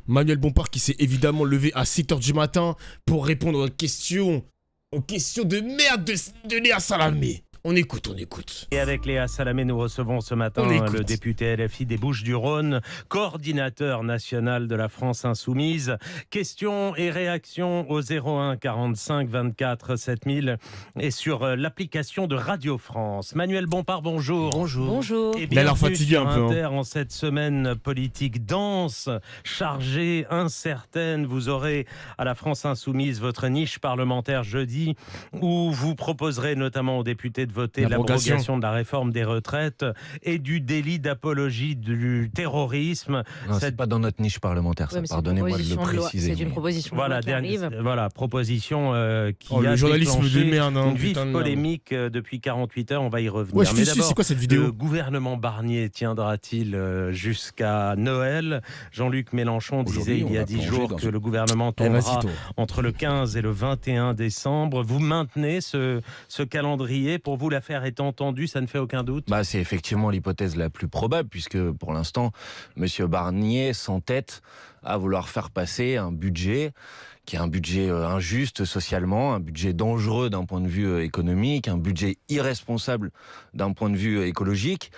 Manuel Bompard qui s'est évidemment levé à 7 h du matin pour répondre aux questions de merde de Léa Salamé. On écoute, on écoute. Et avec Léa Salamé, nous recevons ce matin le député LFI des Bouches-du-Rhône, coordinateur national de la France Insoumise. Questions et réactions au 01 45 24 7000 et sur l'application de Radio France. Manuel Bompard, bonjour. Bonjour. Bonjour. Et Mais alors fatigué sur un peu. Inter, en cette semaine politique dense, chargée, incertaine, vous aurez à la France Insoumise votre niche parlementaire jeudi où vous proposerez notamment aux députés de voter l'abrogation de la réforme des retraites et du délit d'apologie du terrorisme. Non, c'est pas dans notre niche parlementaire, ça. Pardonnez-moi de le préciser. C'est une proposition de loi qui arrive. Voilà, proposition qui a le journalisme déclenché de merde, une vive polémique depuis 48 heures. On va y revenir. Ouais, Mais d'abord, c'est quoi cette vidéo? le gouvernement Barnier tiendra-t-il jusqu'à Noël? Jean-Luc Mélenchon disait il y a 10 jours que le gouvernement tombera entre le 15 et le 21 décembre. Vous maintenez ce calendrier? Pour vous, l'affaire est entendue, ça ne fait aucun doute? C'est effectivement l'hypothèse la plus probable, puisque pour l'instant, M. Barnier s'entête à vouloir faire passer un budget qui est un budget injuste socialement, un budget dangereux d'un point de vue économique, un budget irresponsable d'un point de vue écologique.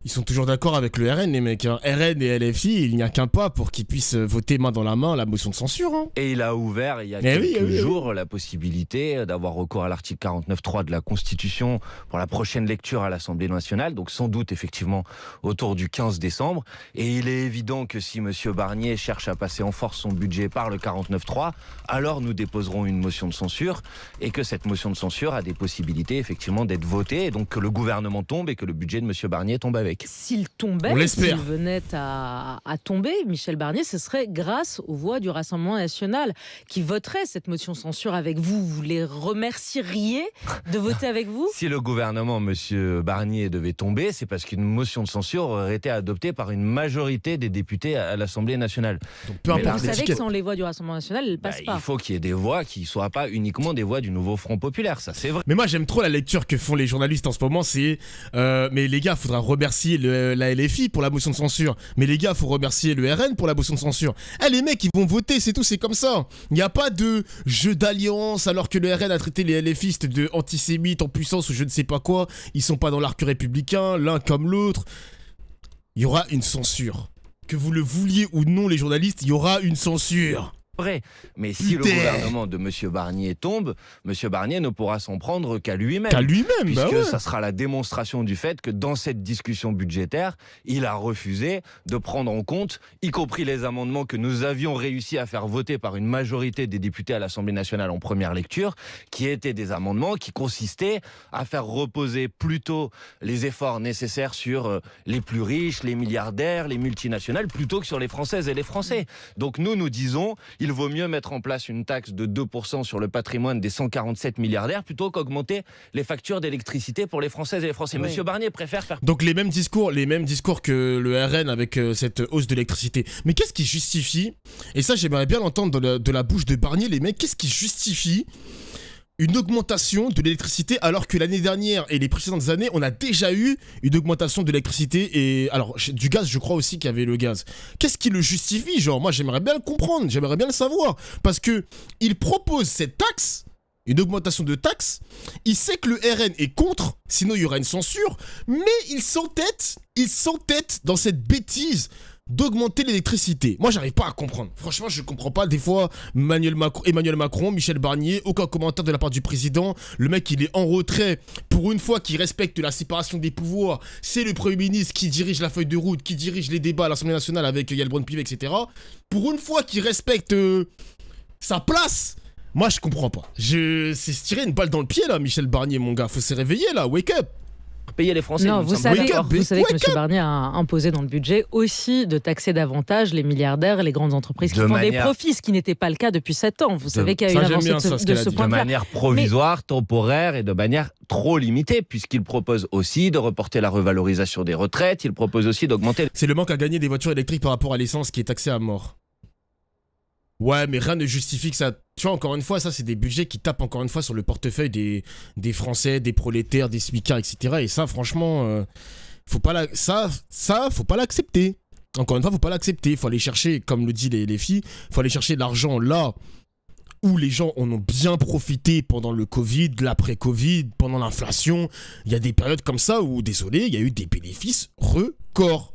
Ils sont toujours d'accord avec le RN, les mecs. Hein. RN et LFI, il n'y a qu'un pas pour qu'ils puissent voter main dans la main la motion de censure. Hein. Et il a ouvert il y a quelques jours la possibilité d'avoir recours à l'article 49.3 de la Constitution pour la prochaine lecture à l'Assemblée nationale, donc sans doute effectivement autour du 15 décembre. Et il est évident que si M. Barnier cherche à passer en force son budget par le 49.3, alors nous déposerons une motion de censure et que cette motion de censure a des possibilités effectivement d'être votée et donc que le gouvernement tombe et que le budget de M. Barnier tombe avec. S'il tombait, s'il venait à tomber, Michel Barnier, ce serait grâce aux voix du Rassemblement national qui voterait cette motion de censure avec vous. Vous les remercieriez de voter avec vous? Si le gouvernement, M. Barnier, devait tomber, c'est parce qu'une motion de censure aurait été adoptée par une majorité des députés à l'Assemblée nationale. Donc, peu importe. Vous savez que sans les voix du Rassemblement national, elle ne passe pas. Il faut qu'il y ait des voix qui ne soient pas uniquement des voix du nouveau Front populaire, ça c'est vrai. Mais moi j'aime trop la lecture que font les journalistes en ce moment, c'est mais les gars, il faudra remercier la LFI pour la motion de censure. Mais les gars, il faut remercier le RN pour la motion de censure. Les mecs, ils vont voter, c'est tout, c'est comme ça. Il n'y a pas de jeu d'alliance alors que le RN a traité les LFistes de antisémites en puissance ou je ne sais pas quoi. Ils sont pas dans l'arc républicain, l'un comme l'autre. Il y aura une censure. Que vous le vouliez ou non, les journalistes, il y aura une censure. Vrai. Mais si le gouvernement de M. Barnier tombe, M. Barnier ne pourra s'en prendre qu'à lui-même. Puisque ça sera la démonstration du fait que dans cette discussion budgétaire, il a refusé de prendre en compte, y compris les amendements que nous avions réussi à faire voter par une majorité des députés à l'Assemblée nationale en première lecture, qui étaient des amendements qui consistaient à faire reposer plutôt les efforts nécessaires sur les plus riches, les milliardaires, les multinationales, plutôt que sur les Françaises et les Français. Donc nous disons, il vaut mieux mettre en place une taxe de 2% sur le patrimoine des 147 milliardaires plutôt qu'augmenter les factures d'électricité pour les Françaises et les Français. Monsieur Barnier préfère faire... Donc les mêmes discours que le RN avec cette hausse de l'électricité. Mais qu'est-ce qui justifie, et ça j'aimerais bien l'entendre de la bouche de Barnier, les mecs, qu'est-ce qui justifie une augmentation de l'électricité alors que l'année dernière et les précédentes années, on a déjà eu une augmentation de l'électricité et alors du gaz, je crois aussi qu'il y avait le gaz. Qu'est-ce qui le justifie? Genre, moi j'aimerais bien le comprendre, j'aimerais bien le savoir parce que il propose cette taxe, une augmentation de taxe, il sait que le RN est contre, sinon il y aura une censure, mais il s'entête dans cette bêtise d'augmenter l'électricité. Moi, j'arrive pas à comprendre. Franchement, je comprends pas. Des fois, Emmanuel Macron, Michel Barnier, aucun commentaire de la part du président. Le mec, il est en retrait. Pour une fois qu'il respecte la séparation des pouvoirs, c'est le Premier ministre qui dirige la feuille de route, qui dirige les débats à l'Assemblée nationale avec Yael Braun-Pivet, etc. Pour une fois qu'il respecte sa place, moi, je comprends pas. C'est se tirer une balle dans le pied, là, Michel Barnier, mon gars. Faut se réveiller, là. Wake up. Payer les Français. Non, vous savez que M. Barnier a imposé dans le budget aussi de taxer davantage les milliardaires et les grandes entreprises qui font des profits, ce qui n'était pas le cas depuis 7 ans. Vous savez qu'il y a eu une avancée de ce point de vue. De manière provisoire, temporaire et de manière trop limitée, puisqu'il propose aussi de reporter la revalorisation des retraites, il propose aussi d'augmenter... C'est le manque à gagner des voitures électriques par rapport à l'essence qui est taxé à mort. Ouais, mais rien ne justifie que ça... Tu vois, encore une fois, ça, c'est des budgets qui tapent encore une fois sur le portefeuille des Français, des prolétaires, des smicards, etc. Et ça, franchement, faut pas l'accepter. Encore une fois, faut pas l'accepter. Il faut aller chercher, comme le disent les filles, il faut aller chercher l'argent là où les gens en ont bien profité pendant le Covid, l'après-Covid, pendant l'inflation. Il y a des périodes comme ça où, désolé, il y a eu des bénéfices records.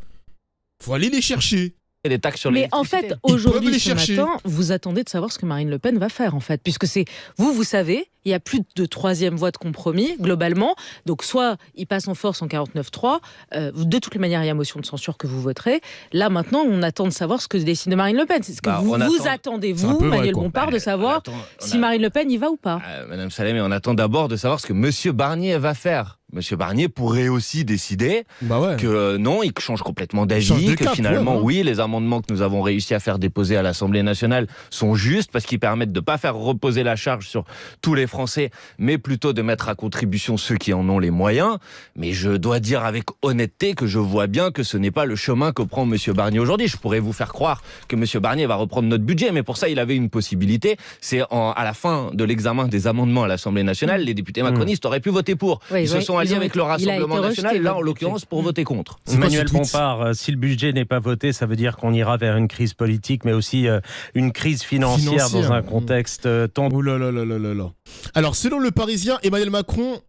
Faut aller les chercher. Et les taxes sur mais en fait, aujourd'hui, ce matin, vous attendez de savoir ce que Marine Le Pen va faire, en fait. Puisque c'est, vous savez, il n'y a plus de troisième voie de compromis, globalement. Donc, soit il passe en force en 49.3, de toutes les manières, il y a motion de censure que vous voterez. Là, maintenant, on attend de savoir ce que décide Marine Le Pen. C'est ce que vous attendez, vous, Manuel Bompard, de savoir si Marine Le Pen y va ou pas. Madame Salamé, on attend d'abord de savoir ce que Monsieur Barnier va faire. Monsieur Barnier pourrait aussi décider que non, il change complètement d'avis, que finalement, oui, les amendements que nous avons réussi à faire déposer à l'Assemblée nationale sont justes parce qu'ils permettent de ne pas faire reposer la charge sur tous les Français, mais plutôt de mettre à contribution ceux qui en ont les moyens. Mais je dois dire avec honnêteté que je vois bien que ce n'est pas le chemin que prend Monsieur Barnier aujourd'hui. Je pourrais vous faire croire que Monsieur Barnier va reprendre notre budget, mais pour ça, il avait une possibilité. C'est à la fin de l'examen des amendements à l'Assemblée nationale, les députés macronistes auraient pu voter pour. Ils se sont alliés avec le Rassemblement national, là en l'occurrence pour voter contre. Manuel Bompard, si le budget n'est pas voté, ça veut dire qu'on ira vers une crise politique, mais aussi une crise financière dans un contexte tendu. Ouh là là là là là là. Alors selon le Parisien, Emmanuel Macron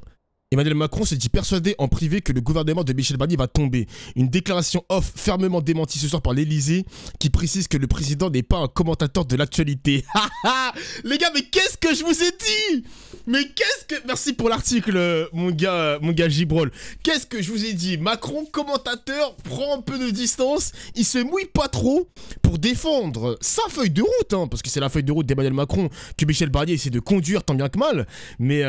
se dit persuadé en privé que le gouvernement de Michel Barnier va tomber. Une déclaration off fermement démentie ce soir par l'Elysée qui précise que le président n'est pas un commentateur de l'actualité. Les gars, mais qu'est-ce que je vous ai dit? Mais qu'est-ce que... Merci pour l'article, mon gars Gibrol. Qu'est-ce que je vous ai dit? Macron, commentateur, prend un peu de distance. Il se mouille pas trop pour défendre sa feuille de route, hein, parce que c'est la feuille de route d'Emmanuel Macron que Michel Barnier essaie de conduire tant bien que mal. Mais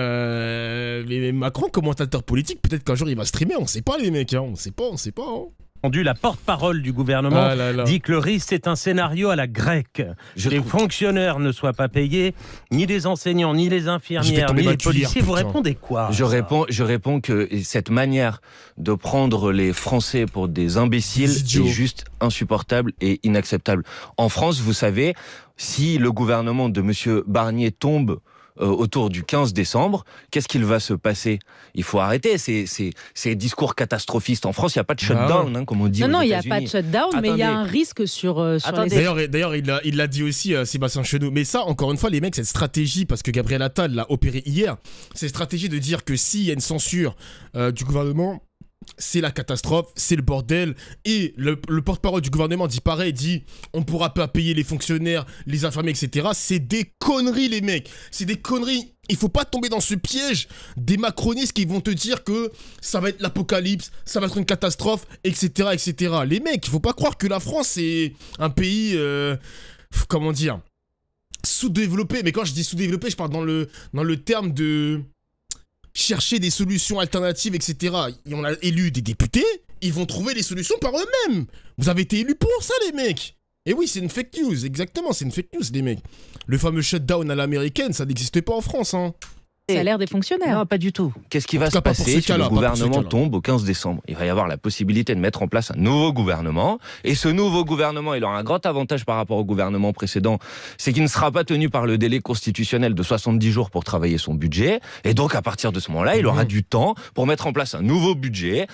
Macron, commentateur politique, peut-être qu'un jour il va streamer, on sait pas les mecs, hein, on sait pas. Hein. La porte-parole du gouvernement dit que le risque c'est un scénario à la grecque. Les fonctionnaires ne soient pas payés, ni les enseignants, ni les infirmières, ni les policiers. Vous répondez quoi? Je réponds que cette manière de prendre les Français pour des imbéciles est juste insupportable et inacceptable. En France, vous savez, si le gouvernement de Monsieur Barnier tombe autour du 15 décembre, qu'est-ce qu'il va se passer? Il faut arrêter ces discours catastrophistes. En France, il n'y a pas de shutdown, hein, comme on dit aux États-Unis. Non, il n'y a pas de shutdown, mais il y a un risque sur les... D'ailleurs, il l'a dit aussi, Sébastien Chenu. Mais ça, encore une fois, les mecs, cette stratégie, parce que Gabriel Attal l'a opéré hier, cette stratégie de dire que s'il y a une censure du gouvernement, c'est la catastrophe, c'est le bordel. Et le porte-parole du gouvernement dit pareil, dit on pourra pas payer les fonctionnaires, les infirmiers, etc. C'est des conneries, les mecs. C'est des conneries. Il faut pas tomber dans ce piège des macronistes qui vont te dire que ça va être l'apocalypse, ça va être une catastrophe, etc., etc. Les mecs, il faut pas croire que la France est un pays, comment dire, sous-développé. Mais quand je dis sous-développé, je parle dans le terme de chercher des solutions alternatives, etc. Et on a élu des députés, ils vont trouver des solutions par eux-mêmes. Vous avez été élus pour ça, les mecs. Et oui, c'est une fake news, exactement, c'est une fake news, les mecs. Le fameux shutdown à l'américaine, ça n'existe pas en France, hein. Ça a l'air des fonctionnaires. Non, pas du tout. Qu'est-ce qui va se passer si le gouvernement tombe au 15 décembre? Il va y avoir la possibilité de mettre en place un nouveau gouvernement. Et ce nouveau gouvernement, il aura un grand avantage par rapport au gouvernement précédent, c'est qu'il ne sera pas tenu par le délai constitutionnel de 70 jours pour travailler son budget. Et donc, à partir de ce moment-là, il aura du temps pour mettre en place un nouveau budget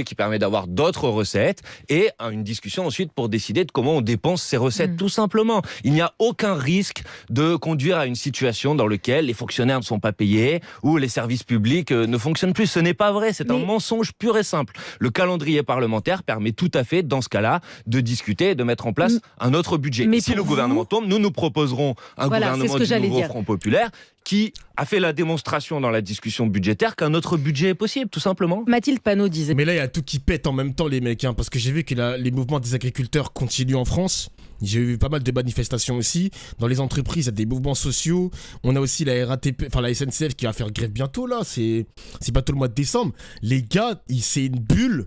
qui permet d'avoir d'autres recettes et une discussion ensuite pour décider de comment on dépense ces recettes, tout simplement. Il n'y a aucun risque de conduire à une situation dans laquelle les fonctionnaires ne sont pas payés ou les services publics ne fonctionnent plus. Ce n'est pas vrai, c'est un mensonge pur et simple. Le calendrier parlementaire permet tout à fait, dans ce cas-là, de discuter et de mettre en place un autre budget. Mais si le gouvernement tombe, nous proposerons un gouvernement du nouveau Front Populaire qui a fait la démonstration dans la discussion budgétaire qu'un autre budget est possible, tout simplement. Mathilde Panot disait... Mais là, il y a tout qui pète en même temps, les mecs, hein, parce que j'ai vu que les mouvements des agriculteurs continuent en France. J'ai vu pas mal de manifestations aussi. Dans les entreprises, il y a des mouvements sociaux. On a aussi la RATP, enfin la SNCF qui va faire grève bientôt, là. C'est bientôt le mois de décembre. Les gars, c'est une bulle.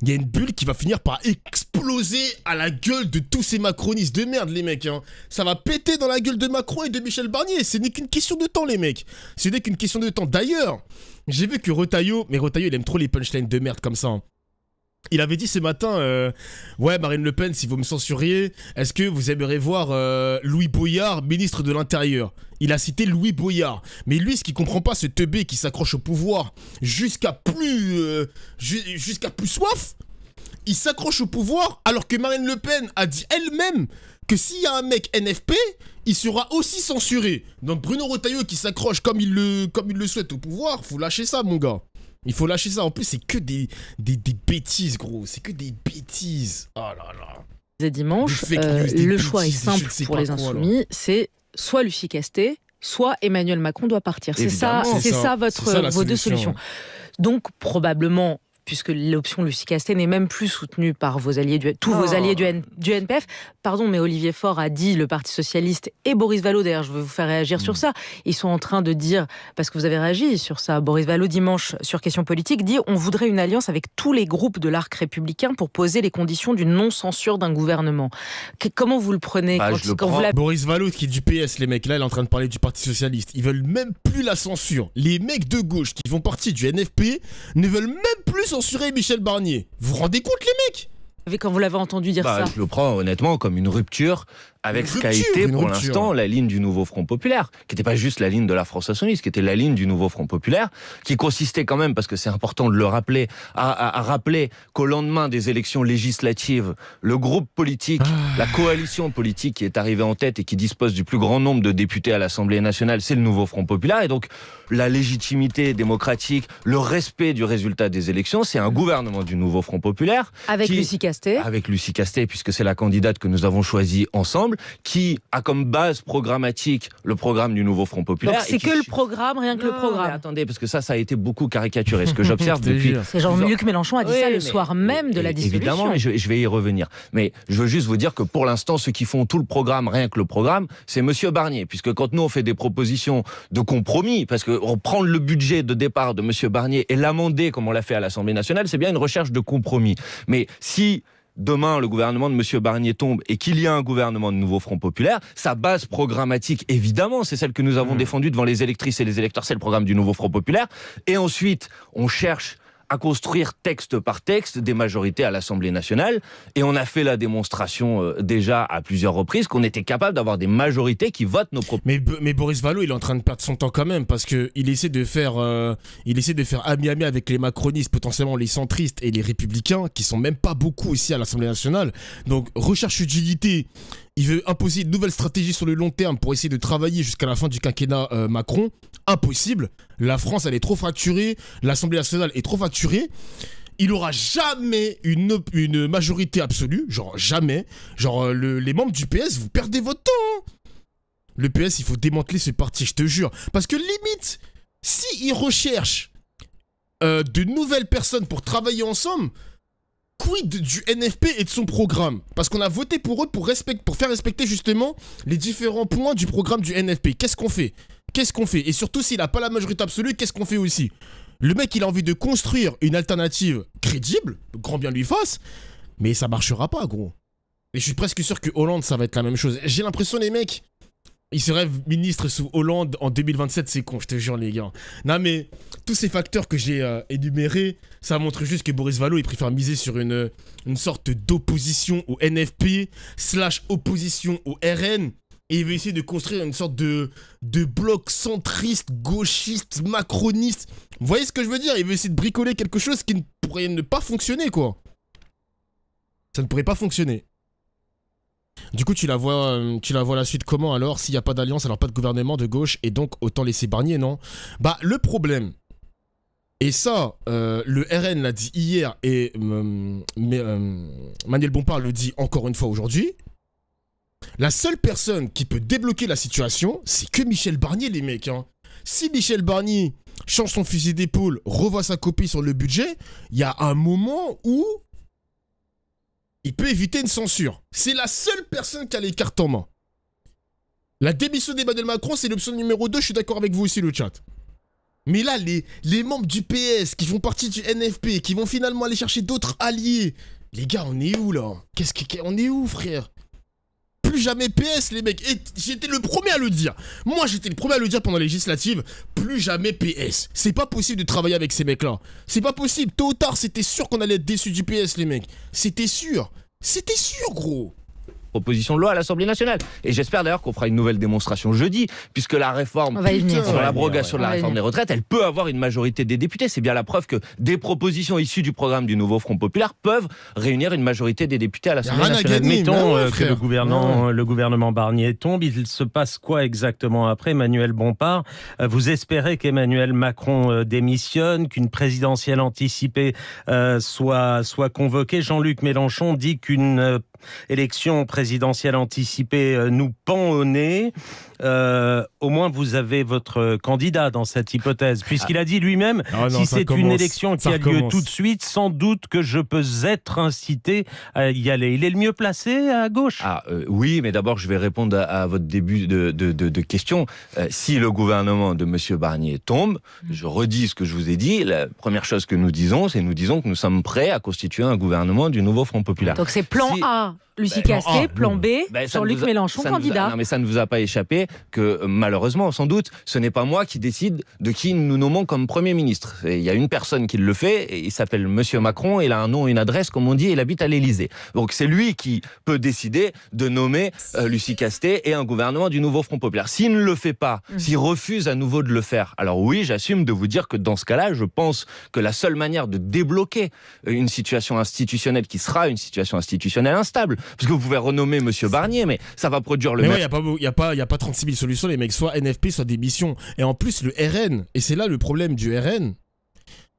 Il y a une bulle qui va finir par exploser à la gueule de tous ces macronistes de merde, les mecs. Hein. Ça va péter dans la gueule de Macron et de Michel Barnier. Ce n'est qu'une question de temps, les mecs. Ce n'est qu'une question de temps. D'ailleurs, j'ai vu que Retailleau, il aime trop les punchlines de merde comme ça. Hein. Il avait dit ce matin, ouais, Marine Le Pen, si vous me censuriez, est-ce que vous aimeriez voir Louis Boyard, ministre de l'Intérieur? Il a cité Louis Boyard. Mais lui, ce qu'il comprend pas, ce teubé qui s'accroche au pouvoir jusqu'à plus soif, il s'accroche au pouvoir alors que Marine Le Pen a dit elle-même que s'il y a un mec NFP, il sera aussi censuré. Donc Bruno Retailleau qui s'accroche comme il le souhaite au pouvoir, faut lâcher ça mon gars. Il faut lâcher ça. En plus, c'est que des bêtises, gros. C'est que des bêtises. Oh là là. Dimanche, le choix est simple pour les Insoumis. C'est soit Lucie Castet, soit Emmanuel Macron doit partir. C'est ça vos deux solutions. Donc, probablement, puisque l'option Lucie Castet n'est même plus soutenue par vos alliés tous vos alliés du NPF. Pardon, mais Olivier Faure a dit, le Parti Socialiste et Boris Vallaud, d'ailleurs, je veux vous faire réagir sur ça, ils sont en train de dire, parce que vous avez réagi sur ça, Boris Vallaud, dimanche, sur Question Politique, dit « On voudrait une alliance avec tous les groupes de l'arc républicain pour poser les conditions d'une non-censure d'un gouvernement. » Comment vous le prenez Boris Vallaud, qui est du PS, les mecs, là, il est en train de parler du Parti Socialiste. Ils veulent même plus la censure. Les mecs de gauche qui font partie du NFP ne veulent même plus censurer Michel Barnier. Vous vous rendez compte, les mecs? Quand vous l'avez entendu dire ça. Je le prends honnêtement comme une rupture avec ce qu'a été pour l'instant la ligne du nouveau Front Populaire, qui n'était pas juste la ligne de la France Insoumise, qui était la ligne du nouveau Front Populaire, qui consistait quand même, parce que c'est important de le rappeler, à rappeler qu'au lendemain des élections législatives, le groupe politique, la coalition politique qui est arrivée en tête et qui dispose du plus grand nombre de députés à l'Assemblée nationale, c'est le nouveau Front Populaire. Et donc, la légitimité démocratique, le respect du résultat des élections, c'est un gouvernement du nouveau Front Populaire. Avec Lucie Castet. Avec Lucie Castet, puisque c'est la candidate que nous avons choisie ensemble, qui a comme base programmatique le programme du nouveau Front Populaire. Donc c'est que le programme, rien que le programme. Mais attendez, parce que ça a été beaucoup caricaturé. Ce que j'observe depuis... C'est Jean-Luc Mélenchon a dit ça le soir même de la dissolution. Évidemment, mais je vais y revenir. Mais je veux juste vous dire que pour l'instant, ceux qui font tout le programme, rien que le programme, c'est Monsieur Barnier. Puisque quand nous, on fait des propositions de compromis, parce que prendre le budget de départ de Monsieur Barnier et l'amender comme on l'a fait à l'Assemblée nationale, c'est bien une recherche de compromis. Mais si demain le gouvernement de M. Barnier tombe et qu'il y a un gouvernement de nouveau Front Populaire, sa base programmatique, évidemment, c'est celle que nous avons défendue devant les électrices et les électeurs, c'est le programme du nouveau Front Populaire. Et ensuite, on cherche à construire texte par texte des majorités à l'Assemblée nationale. Et on a fait la démonstration déjà à plusieurs reprises qu'on était capable d'avoir des majorités qui votent nos propositions. Mais Boris Vallaud, il est en train de perdre son temps quand même, parce qu'il essaie de faire ami-ami avec les macronistes, potentiellement les centristes et les républicains, qui sont même pas beaucoup ici à l'Assemblée nationale. Donc, recherche d'unité. Il veut imposer une nouvelle stratégie sur le long terme pour essayer de travailler jusqu'à la fin du quinquennat Macron. Impossible. La France, elle est trop fracturée. L'Assemblée nationale est trop fracturée. Il n'aura jamais une majorité absolue. Genre, jamais. Genre, les membres du PS, vous perdez votre temps. Hein. Le PS, il faut démanteler ce parti, je te jure. Parce que limite, s'ils recherchent de nouvelles personnes pour travailler ensemble... Quid du NFP et de son programme? Parce qu'on a voté pour eux pour faire respecter justement les différents points du programme du NFP. Qu'est-ce qu'on fait? Et surtout, s'il n'a pas la majorité absolue, qu'est-ce qu'on fait aussi? Le mec, il a envie de construire une alternative crédible, grand bien lui fasse, mais ça marchera pas, gros. Et je suis presque sûr que Hollande, ça va être la même chose. J'ai l'impression, les mecs... Il serait ministre sous Hollande en 2027, c'est con, je te jure, les gars. Non, mais tous ces facteurs que j'ai énumérés, ça montre juste que Boris Vallaud, il préfère miser sur une sorte d'opposition au NFP, / opposition au RN, et il veut essayer de construire une sorte de bloc centriste, gauchiste, macroniste. Vous voyez ce que je veux dire? Il veut essayer de bricoler quelque chose qui ne pourrait ne pas fonctionner, quoi. Ça ne pourrait pas fonctionner. Du coup, tu la vois la suite comment alors? S'il n'y a pas d'alliance, alors pas de gouvernement de gauche, et donc autant laisser Barnier, non? Bah, le problème, et ça, le RN l'a dit hier, et Manuel Bompard le dit encore une fois aujourd'hui, la seule personne qui peut débloquer la situation, c'est que Michel Barnier, les mecs. Hein. Si Michel Barnier change son fusil d'épaule, revoit sa copie sur le budget, il y a un moment où... il peut éviter une censure. C'est la seule personne qui a les cartes en main. La démission d'Emmanuel Macron, c'est l'option numéro 2, je suis d'accord avec vous aussi, le chat. Mais là, les membres du PS qui font partie du NFP, qui vont finalement aller chercher d'autres alliés. Les gars, on est où, là? On est où, frère? Plus jamais PS, les mecs. Et j'étais le premier à le dire. Moi, j'étais le premier à le dire pendant les législatives. Plus jamais PS. C'est pas possible de travailler avec ces mecs-là. C'est pas possible. Tôt ou tard, c'était sûr qu'on allait être déçus du PS, les mecs. C'était sûr. C'était sûr, gros. proposition de loi à l'Assemblée nationale. Et j'espère d'ailleurs qu'on fera une nouvelle démonstration jeudi, puisque la réforme sur l'abrogation de la réforme des retraites, elle peut avoir une majorité des députés. C'est bien la preuve que des propositions issues du programme du nouveau Front populaire peuvent réunir une majorité des députés à l'Assemblée nationale. Admettons que le gouvernement Barnier tombe. Il se passe quoi exactement après, Manuel Bompard? Vous espérez qu'Emmanuel Macron démissionne, qu'une présidentielle anticipée soit convoquée? Jean-Luc Mélenchon dit qu'une élection présidentielle anticipée nous pend au nez. Au moins vous avez votre candidat dans cette hypothèse, puisqu'il a dit lui-même, si c'est une élection qui a lieu tout de suite, sans doute que je peux être incité à y aller. Il est le mieux placé à gauche. Oui, mais d'abord je vais répondre à votre début de question. Si le gouvernement de M. Barnier tombe, je redis ce que je vous ai dit, la première chose que nous disons, c'est que nous sommes prêts à constituer un gouvernement du nouveau Front populaire. Donc c'est plan A, Lucie Castet, plan B, Jean-Luc Mélenchon, candidat. Non, mais ça ne vous a pas échappé que malheureusement, sans doute, ce n'est pas moi qui décide de qui nous nommons comme Premier ministre. Il y a une personne qui le fait, et il s'appelle Monsieur Macron, il a un nom et une adresse, comme on dit, et il habite à l'Élysée. Donc c'est lui qui peut décider de nommer Lucie Castet et un gouvernement du nouveau Front populaire. S'il ne le fait pas, s'il refuse à nouveau de le faire, alors oui, j'assume de vous dire que dans ce cas-là, je pense que la seule manière de débloquer une situation institutionnelle qui sera une situation institutionnelle instable, parce que vous pouvez renommer Monsieur Barnier, mais ça va produire le même... Il n'y a pas 36 000 solutions, les mecs, soit NFP, soit démission. Et en plus, le RN, et c'est là le problème du RN,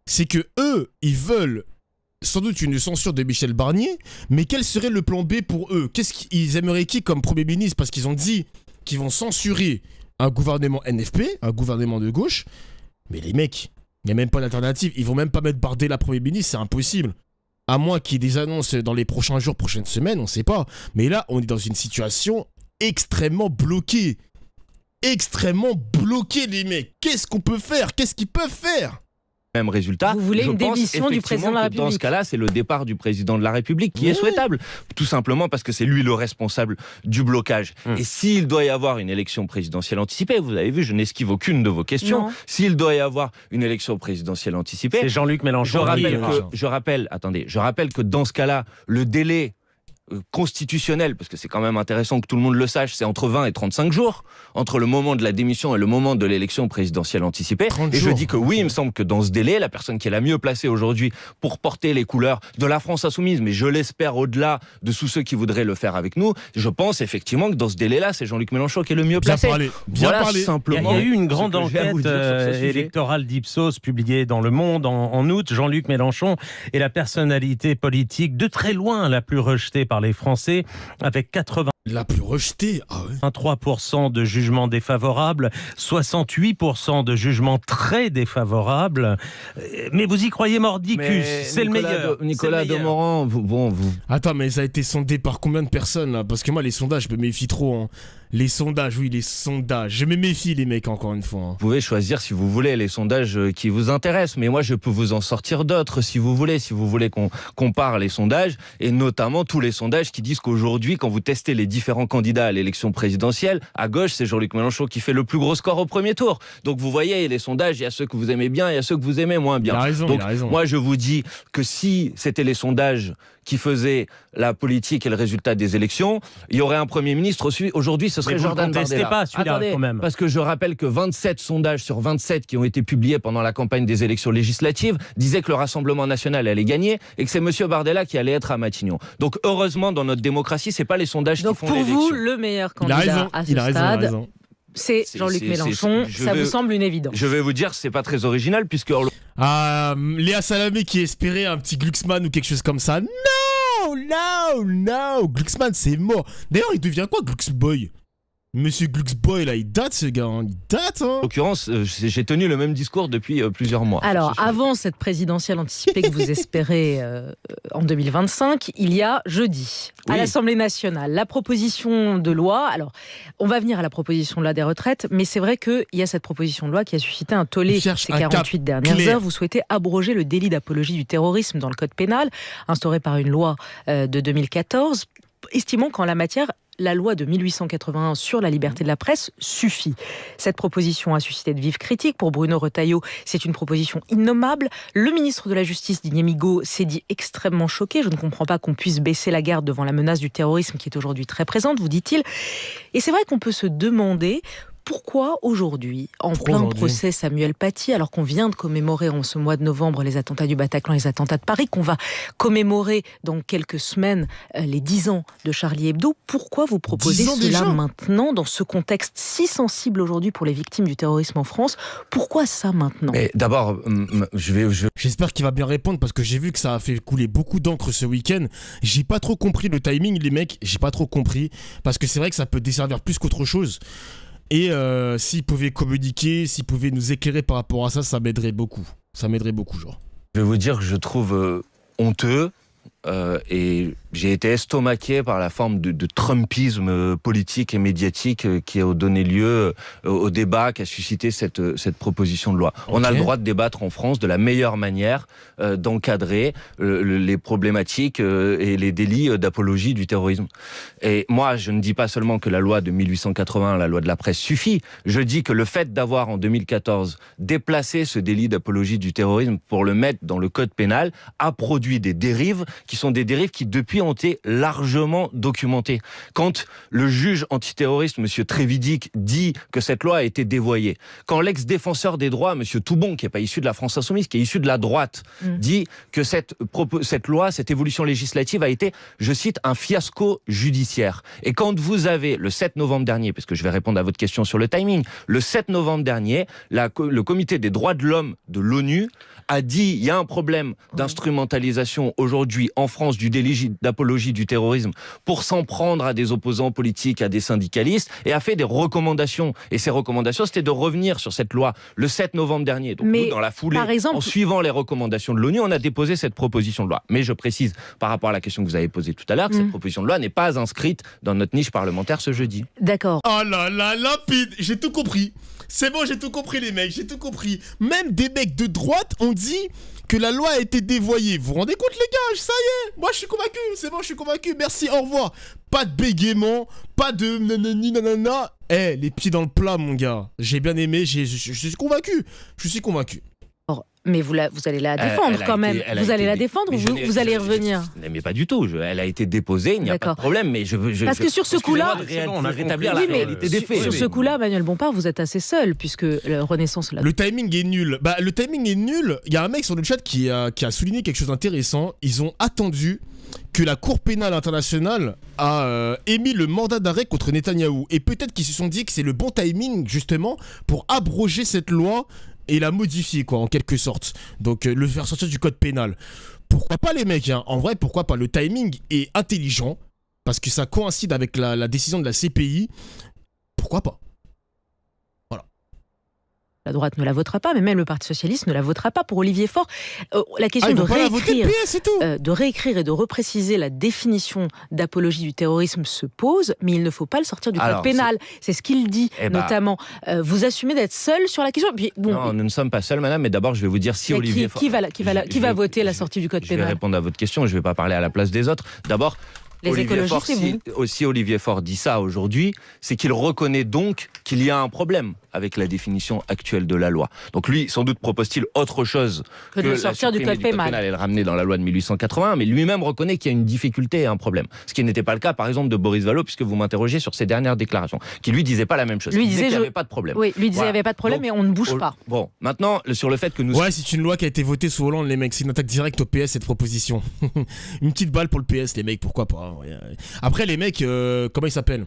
c'est que eux, ils veulent sans doute une censure de Michel Barnier, mais quel serait le plan B pour eux? Qu'est-ce qu'ils aimeraient qui comme Premier ministre? Parce qu'ils ont dit qu'ils vont censurer un gouvernement NFP, un gouvernement de gauche, mais les mecs, il n'y a même pas d'alternative. Ils vont même pas mettre Bardella Premier ministre, c'est impossible. À moins qu'il y ait des annonces dans les prochains jours, prochaines semaines, on ne sait pas. Mais là, on est dans une situation extrêmement bloquée. Extrêmement bloquée, les mecs. Qu'est-ce qu'on peut faire? Qu'est-ce qu'ils peuvent faire? Même résultat. Vous voulez une démission du président de la République? Dans ce cas-là, c'est le départ du président de la République qui est souhaitable. Tout simplement parce que c'est lui le responsable du blocage. Et s'il doit y avoir une élection présidentielle anticipée, vous avez vu, je n'esquive aucune de vos questions. S'il doit y avoir une élection présidentielle anticipée, c'est Jean-Luc Mélenchon. Je rappelle que dans ce cas-là, le délai constitutionnel, parce que c'est quand même intéressant que tout le monde le sache, c'est entre 20 et 35 jours, entre le moment de la démission et le moment de l'élection présidentielle anticipée. Et je dis que oui, il me semble que dans ce délai, la personne qui est la mieux placée aujourd'hui pour porter les couleurs de la France insoumise, mais je l'espère au-delà de tous ceux qui voudraient le faire avec nous, je pense effectivement que dans ce délai-là, c'est Jean-Luc Mélenchon qui est le mieux placé. Bien parlé. Simplement. Il y a eu une grande enquête électorale d'Ipsos publiée dans Le Monde en août. Jean-Luc Mélenchon est la personnalité politique de très loin la plus rejetée par les Français, avec 80... La plus rejetée, 3% de jugements défavorables, 68% de jugements très défavorables. Mais vous y croyez mordicus, c'est le meilleur. Nicolas Demorand, vous... Attends, mais ça a été sondé par combien de personnes là? Parce que moi, les sondages, je me méfie trop. Hein. Les sondages, oui, les sondages. Je me méfie, les mecs, encore une fois. Hein. Vous pouvez choisir, si vous voulez, les sondages qui vous intéressent. Mais moi, je peux vous en sortir d'autres, si vous voulez. Si vous voulez qu'on compare les sondages, et notamment tous les sondages qui disent qu'aujourd'hui, quand vous testez les différents candidats à l'élection présidentielle, à gauche, c'est Jean-Luc Mélenchon qui fait le plus gros score au premier tour. Donc, vous voyez, les sondages, il y a ceux que vous aimez bien, il y a ceux que vous aimez moins bien. Il a raison, donc, il a raison. Moi, je vous dis que si c'était les sondages qui faisait la politique et le résultat des élections, il y aurait un Premier ministre aujourd'hui, ce serait Jordan Bardella. Pas celui-là, quand même. Parce que je rappelle que 27 sondages sur 27 qui ont été publiés pendant la campagne des élections législatives disaient que le Rassemblement national allait gagner et que c'est M. Bardella qui allait être à Matignon. Donc heureusement, dans notre démocratie, c'est pas les sondages qui font l'élection. Donc pour vous, le meilleur candidat à ce stade, c'est Jean-Luc Mélenchon. Ça vous semble une évidence? Je vais vous dire, c'est pas très original puisque... Léa Salamé qui espérait un petit Glucksmann ou quelque chose comme ça. Non, Glucksmann c'est mort. D'ailleurs, il devient quoi, Glucksboy? Monsieur Glucksboy, là, il date ce gars, hein. Il date. Hein. En l'occurrence, j'ai tenu le même discours depuis plusieurs mois. Alors, avant cette présidentielle anticipée que vous espérez en 2025, il y a jeudi, à l'Assemblée nationale, la proposition de loi. Alors, on va venir à la proposition de loi des retraites, mais c'est vrai qu'il y a cette proposition de loi qui a suscité un tollé ces 48 dernières heures. Vous souhaitez abroger le délit d'apologie du terrorisme dans le code pénal, instauré par une loi de 2014, estimant qu'en la matière, la loi de 1881 sur la liberté de la presse suffit. Cette proposition a suscité de vives critiques. Pour Bruno Retailleau, c'est une proposition innommable. Le ministre de la Justice, Didier Migaud, s'est dit extrêmement choqué. Je ne comprends pas qu'on puisse baisser la garde devant la menace du terrorisme qui est aujourd'hui très présente, vous dit-il. Et c'est vrai qu'on peut se demander pourquoi aujourd'hui, en plein procès Samuel Paty, alors qu'on vient de commémorer en ce mois de novembre les attentats du Bataclan, les attentats de Paris, qu'on va commémorer dans quelques semaines les 10 ans de Charlie Hebdo, pourquoi vous proposez cela maintenant, dans ce contexte si sensible aujourd'hui pour les victimes du terrorisme en France? Pourquoi ça maintenant? D'abord, j'espère qu'il va bien répondre, parce que j'ai vu que ça a fait couler beaucoup d'encre ce week-end. J'ai pas trop compris le timing, les mecs, j'ai pas trop compris, parce que c'est vrai que ça peut desservir plus qu'autre chose. Et s'ils pouvaient communiquer, s'ils pouvaient nous éclairer par rapport à ça, ça m'aiderait beaucoup. Ça m'aiderait beaucoup, genre. Je vais vous dire que je trouve honteux et j'ai été estomaqué par la forme de trumpisme politique et médiatique qui a donné lieu au débat qu'a suscité cette proposition de loi. Okay. On a le droit de débattre en France de la meilleure manière d'encadrer les problématiques et les délits d'apologie du terrorisme. Et moi, je ne dis pas seulement que la loi de 1880, la loi de la presse, suffit. Je dis que le fait d'avoir, en 2014, déplacé ce délit d'apologie du terrorisme pour le mettre dans le code pénal a produit des dérives qui sont des dérives qui, depuis, ont été largement documentées. Quand le juge antiterroriste, M. Trévidic, dit que cette loi a été dévoyée, quand l'ex-défenseur des droits, M. Toubon, qui n'est pas issu de la France Insoumise, qui est issu de la droite, dit que cette loi, cette évolution législative a été, je cite, un fiasco judiciaire. Et quand vous avez, le 7 novembre dernier, parce que je vais répondre à votre question sur le timing, le 7 novembre dernier, le comité des droits de l'homme de l'ONU a dit il y a un problème d'instrumentalisation aujourd'hui en France du délit d'apologie du terrorisme pour s'en prendre à des opposants politiques, à des syndicalistes, et a fait des recommandations. Et ces recommandations, c'était de revenir sur cette loi le 7 novembre dernier. Donc nous, dans la foulée, en suivant les recommandations de l'ONU, on a déposé cette proposition de loi. Mais je précise, par rapport à la question que vous avez posée tout à l'heure, que cette proposition de loi n'est pas inscrite dans notre niche parlementaire ce jeudi. D'accord. Oh là là, limpide, j'ai tout compris. C'est bon, j'ai tout compris les mecs, j'ai tout compris. Même des mecs de droite ont dit que la loi a été dévoyée. Vous vous rendez compte les gars? Ça y est, moi je suis convaincu, c'est bon, je suis convaincu, merci, au revoir. Pas de bégaiement, pas de nanani nanana. Les pieds dans le plat mon gars. J'ai bien aimé, je suis convaincu. Je suis convaincu. Mais vous allez la défendre quand même. Vous allez la défendre ou vous allez y revenir? Mais pas du tout. Elle a été déposée, il n'y a pas de problème. Mais parce que sur ce coup-là, on a rétabli la réalité des faits. Sur ce coup-là, Manuel Bompard, vous êtes assez seul puisque Renaissance. Le timing est nul. Le timing est nul. Il y a un mec sur le chat qui a souligné quelque chose d'intéressant. Ils ont attendu que la Cour pénale internationale a émis le mandat d'arrêt contre Netanyahou. Et peut-être qu'ils se sont dit que c'est le bon timing justement pour abroger cette loi et la modifier, quoi, en quelque sorte. Donc, le faire sortir du code pénal. Pourquoi pas, les mecs, hein? En vrai, pourquoi pas? Le timing est intelligent, parce que ça coïncide avec la décision de la CPI. Pourquoi pas? Voilà. La droite ne la votera pas, mais même le Parti Socialiste ne la votera pas. Pour Olivier Faure, la question de réécrire et de repréciser la définition d'apologie du terrorisme se pose, mais il ne faut pas le sortir du code pénal. C'est ce qu'il dit, notamment. Vous assumez d'être seul sur la question? Puis, non, nous ne sommes pas seuls, madame, mais d'abord, je vais vous dire si Olivier Faure... Qui va voter la sortie du code pénal? Je vais répondre à votre question, je ne vais pas parler à la place des autres. D'abord, si Olivier Faure dit ça aujourd'hui, c'est qu'il reconnaît donc qu'il y a un problème avec la définition actuelle de la loi. Donc lui, sans doute propose-t-il autre chose que de sortir du code pénal et le ramener dans la loi de 1881, mais lui-même reconnaît qu'il y a une difficulté et un problème. Ce qui n'était pas le cas, par exemple, de Boris Vallaud, puisque vous m'interrogez sur ses dernières déclarations, qui lui disait pas la même chose. Lui disait qu'il n'y avait pas de problème. Oui, lui disait qu'il n'y avait pas de problème, mais on ne bouge pas. Bon, maintenant, sur le fait que nous... Ouais, c'est une loi qui a été votée sous Hollande, les mecs. C'est une attaque directe au PS, cette proposition. Une petite balle pour le PS, les mecs, pourquoi pas. Après, les mecs, comment ils s'appellent?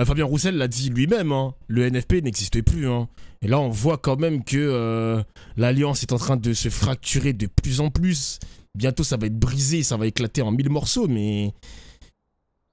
Fabien Roussel l'a dit lui-même, hein, le NFP n'existe plus. Hein. Et là, on voit quand même que l'alliance est en train de se fracturer de plus en plus. Bientôt, ça va être brisé, ça va éclater en 1000 morceaux, mais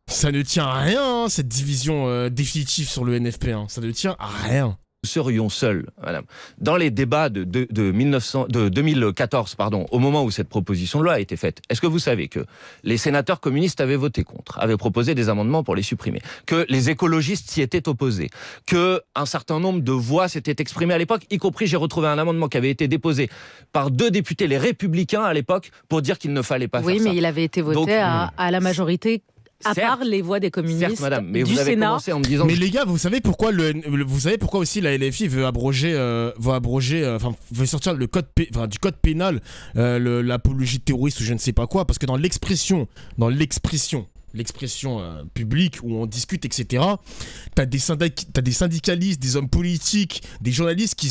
ça ne tient à rien, hein, cette division définitive sur le NFP. Hein. Ça ne tient à rien. Nous serions seuls, madame. Dans les débats de 2014, au moment où cette proposition de loi a été faite, est-ce que vous savez que les sénateurs communistes avaient voté contre, avaient proposé des amendements pour les supprimer, que les écologistes s'y étaient opposés, qu'un certain nombre de voix s'étaient exprimées à l'époque, y compris j'ai retrouvé un amendement qui avait été déposé par 2 députés, les Républicains à l'époque, pour dire qu'il ne fallait pas faire ça. Oui, mais il avait été voté à la majorité À part les voix des communistes, certes, madame, mais du vous avez Sénat. commencé en me disant... Mais les gars, vous savez pourquoi aussi la LFI veut veut sortir le code du code pénal l'apologie terroriste ou je ne sais pas quoi, parce que dans l'expression publique où on discute, etc., t'as des syndicalistes, des hommes politiques, des journalistes qui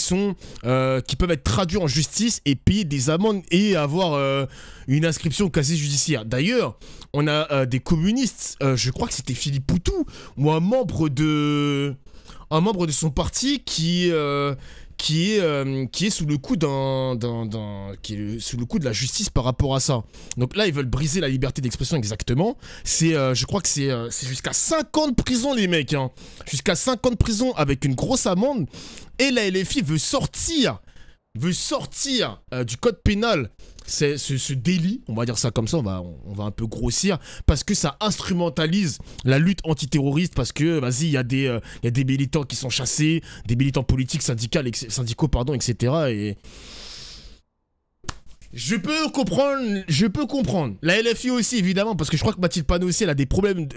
peuvent être traduits en justice et payer des amendes et avoir une inscription au casier judiciaire. D'ailleurs, on a des communistes, je crois que c'était Philippe Poutou, ou un membre de son parti qui est sous le coup sous le coup de la justice par rapport à ça. Donc là, ils veulent briser la liberté d'expression exactement. Je crois que c'est jusqu'à 5 ans de prison, les mecs. Hein. Jusqu'à 5 ans de prison avec une grosse amende. Et la LFI veut sortir du code pénal ce délit, on va dire ça comme ça, on va un peu grossir, parce que ça instrumentalise la lutte antiterroriste, parce que, vas-y, il y a des militants qui sont chassés, des militants politiques, syndicaux, etc. Et je peux comprendre. La LFI aussi, évidemment, parce que je crois que Mathilde Panot aussi, elle a des problèmes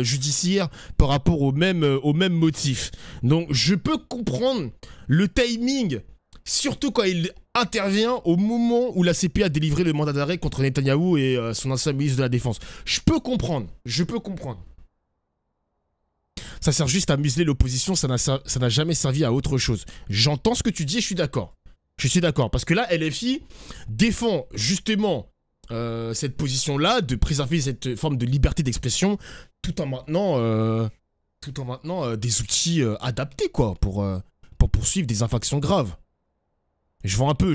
judiciaires par rapport au même motif. Donc, je peux comprendre le timing, surtout quand il intervient au moment où la CPI a délivré le mandat d'arrêt contre Netanyahou et son ancien ministre de la Défense. Je peux comprendre. Ça sert juste à museler l'opposition, ça n'a jamais servi à autre chose. J'entends ce que tu dis et je suis d'accord. Parce que là, LFI défend justement cette position-là de préserver cette forme de liberté d'expression tout en maintenant des outils adaptés, quoi, pour poursuivre des infractions graves. Je vois un peu.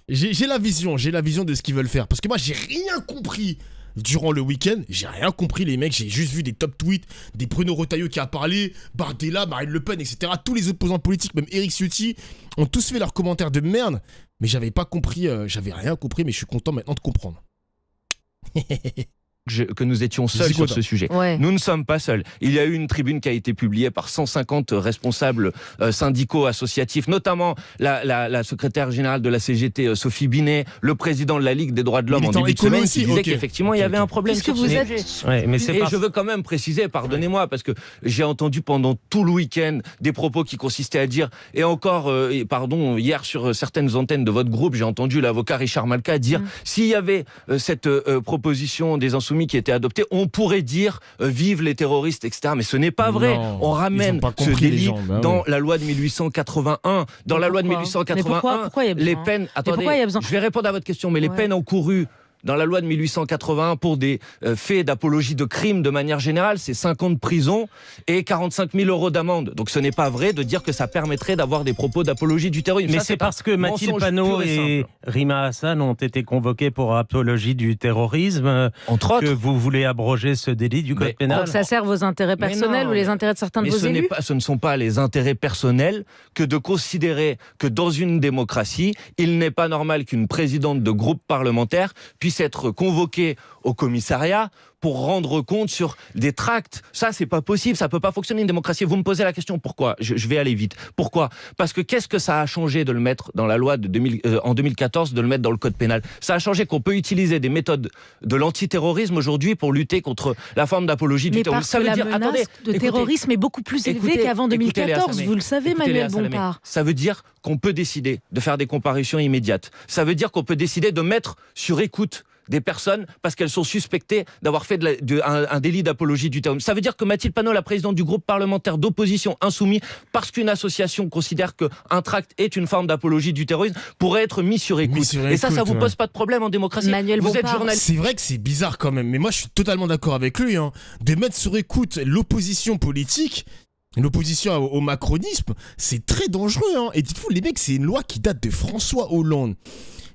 J'ai la vision de ce qu'ils veulent faire. Parce que moi, j'ai rien compris durant le week-end. J'ai rien compris, les mecs. J'ai juste vu des top tweets, des Bruno Retailleau qui a parlé, Bardella, Marine Le Pen, etc. Tous les opposants politiques, même Éric Ciotti, ont tous fait leurs commentaires de merde. Mais j'avais pas compris, j'avais rien compris, mais je suis content maintenant de comprendre. Que nous étions seuls sur ce sujet. Ouais. Nous ne sommes pas seuls. Il y a eu une tribune qui a été publiée par 150 responsables syndicaux associatifs, notamment la secrétaire générale de la CGT, Sophie Binet, le président de la Ligue des droits de l'homme en début de semaine, qui disait qu'effectivement il y avait un problème sur ce sujet. Je veux quand même préciser, pardonnez-moi, parce que j'ai entendu pendant tout le week-end des propos qui consistaient à dire, et encore, hier sur certaines antennes de votre groupe, j'ai entendu l'avocat Richard Malka dire, s'il y avait cette proposition des insoumis qui était adopté, on pourrait dire vive les terroristes, etc. Mais ce n'est pas vrai. Non, on ramène ce délit dans la loi de 1881. Dans la loi de 1881, pourquoi les peines... Attendez, je vais répondre à votre question, mais les peines encourues dans la loi de 1881 pour des faits d'apologie de crimes de manière générale, c'est 5 ans de prison et 45 000 € d'amende. Donc ce n'est pas vrai de dire que ça permettrait d'avoir des propos d'apologie du terrorisme. Mais c'est parce que Mathilde Panot et Rima Hassan ont été convoqués pour apologie du terrorisme, entre autres, que vous voulez abroger ce délit du code pénal. Donc ça sert vos intérêts personnels ou les intérêts de certains de vos élus ? Ce ne sont pas les intérêts personnels que de considérer que dans une démocratie, il n'est pas normal qu'une présidente de groupe parlementaire puisse être convoqué au commissariat pour rendre compte sur des tracts. Ça, c'est pas possible, ça peut pas fonctionner une démocratie. Vous me posez la question, pourquoi ? Je vais aller vite. Pourquoi ? Parce que qu'est-ce que ça a changé de le mettre dans la loi en 2014, de le mettre dans le code pénal ? Ça a changé qu'on peut utiliser des méthodes de l'antiterrorisme aujourd'hui pour lutter contre la forme d'apologie du terrorisme. Ça veut dire, la menace de terrorisme est beaucoup plus élevée qu'avant 2014, vous le savez, Manuel Bompard. Ça veut dire qu'on peut décider de faire des comparutions immédiates. Ça veut dire qu'on peut décider de mettre sur écoute des personnes parce qu'elles sont suspectées d'avoir fait un délit d'apologie du terrorisme. Ça veut dire que Mathilde Panot, la présidente du groupe parlementaire d'opposition insoumis, parce qu'une association considère qu'un tract est une forme d'apologie du terrorisme, pourrait être mis sur écoute. Et ça vous pose pas de problème en démocratie. Vous êtes journaliste. C'est vrai que c'est bizarre quand même, mais moi je suis totalement d'accord avec lui, hein, de mettre sur écoute l'opposition politique. L'opposition au macronisme, c'est très dangereux, hein. Et dites-vous, les mecs, c'est une loi qui date de François Hollande.